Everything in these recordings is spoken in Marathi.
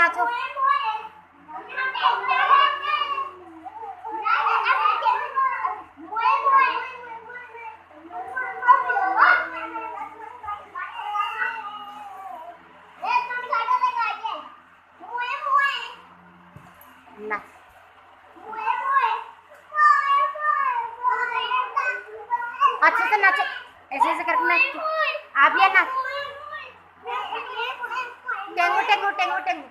नाचो। नाच अच्छे से नाचो, ऐसे ऐसे करके नाच। आप ये नाच टेंगो टेंगो टेंगो टेंगो।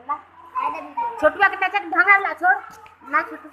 ना छोटू त्याच्यात भांगायला सोड ना छोटू।